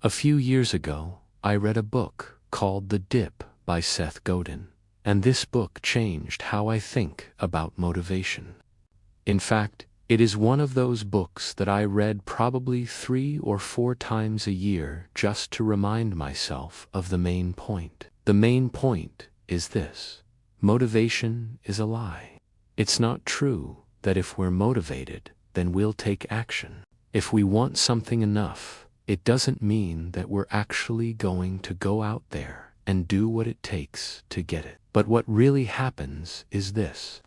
A few years ago, I read a book called The Dip by Seth Godin, and this book changed how I think about motivation. In fact, it is one of those books that I read probably 3 or 4 times a year just to remind myself of the main point. The main point is this: motivation is a lie. It's not true that if we're motivated, then we'll take action. If we want something enough, it doesn't mean that we're actually going to go out there and do what it takes to get it. But what really happens is this: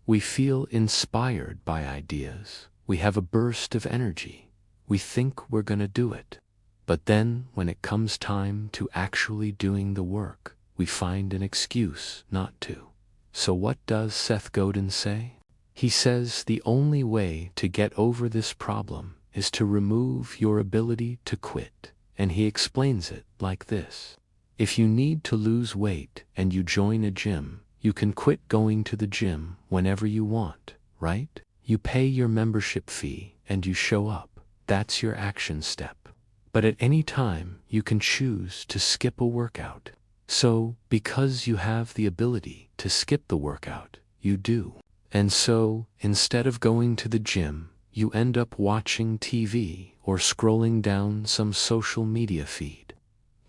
we feel inspired by ideas. We have a burst of energy. We think we're gonna do it. But then, when it comes time to actually doing the work, we find an excuse not to. So what does Seth Godin say? He says the only way to get over this problem is to remove your ability to quit, and he explains it like this. If you need to lose weight and you join a gym, you can quit going to the gym whenever you want, right? You pay your membership fee and you show up. That's your action step. But at any time, you can choose to skip a workout. So, because you have the ability to skip the workout, you do. And so, instead of going to the gym, you end up watching TV or scrolling down some social media feed.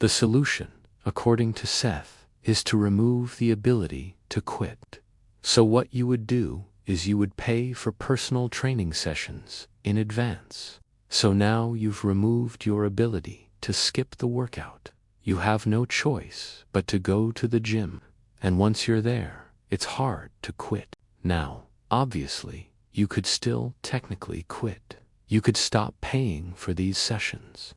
The solution, according to Seth, is to remove the ability to quit. So what you would do is you would pay for personal training sessions in advance. So now you've removed your ability to skip the workout. You have no choice but to go to the gym. And once you're there, it's hard to quit. Now, obviously, you could still technically quit. You could stop paying for these sessions.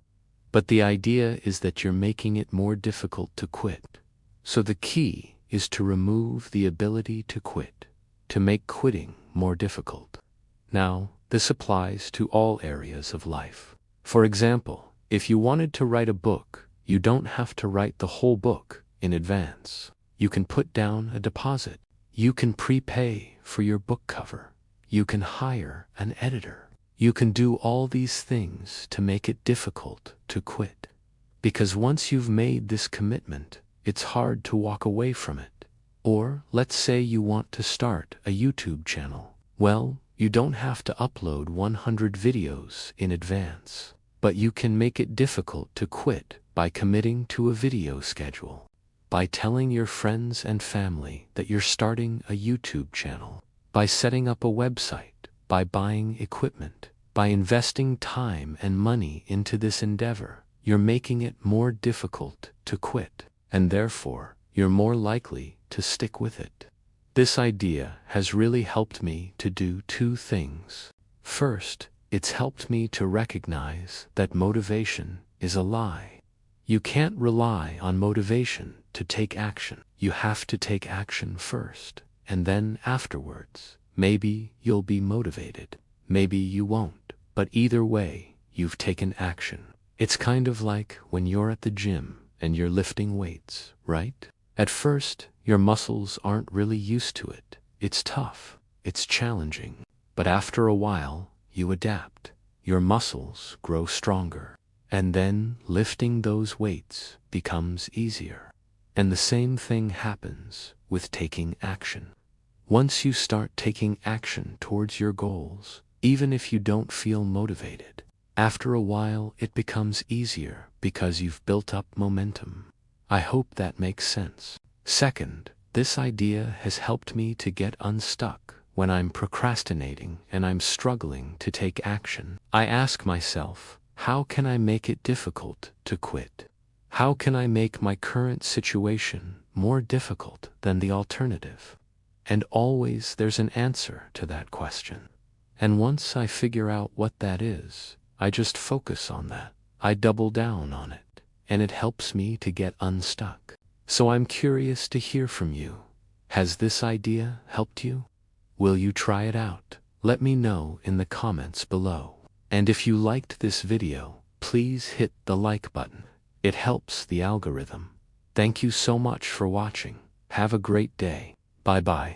But the idea is that you're making it more difficult to quit. So the key is to remove the ability to quit, to make quitting more difficult. Now, this applies to all areas of life. For example, if you wanted to write a book, you don't have to write the whole book in advance. You can put down a deposit. You can prepay for your book cover. You can hire an editor. You can do all these things to make it difficult to quit. Because once you've made this commitment, it's hard to walk away from it. Or, let's say you want to start a YouTube channel. Well, you don't have to upload 100 videos in advance. But you can make it difficult to quit by committing to a video schedule. By telling your friends and family that you're starting a YouTube channel. By setting up a website. By buying equipment. By investing time and money into this endeavor. You're making it more difficult to quit. And therefore, you're more likely to stick with it. This idea has really helped me to do 2 things. First, it's helped me to recognize that motivation is a lie. You can't rely on motivation to take action. You have to take action first, and then afterwards, maybe you'll be motivated. Maybe you won't, but either way, you've taken action. It's kind of like when you're at the gym and you're lifting weights, right? At first, your muscles aren't really used to it. It's tough. It's challenging. But after a while, you adapt. Your muscles grow stronger. And then lifting those weights becomes easier. And the same thing happens with taking action. Once you start taking action towards your goals, even if you don't feel motivated, after a while it becomes easier because you've built up momentum. I hope that makes sense. Second, this idea has helped me to get unstuck when I'm procrastinating and I'm struggling to take action. I ask myself, how can I make it difficult to quit? How can I make my current situation more difficult than the alternative? And always there's an answer to that question. And once I figure out what that is, I just focus on that. I double down on it, and it helps me to get unstuck. So I'm curious to hear from you. Has this idea helped you? Will you try it out? Let me know in the comments below. And if you liked this video, please hit the like button. It helps the algorithm. Thank you so much for watching. Have a great day. Bye-bye.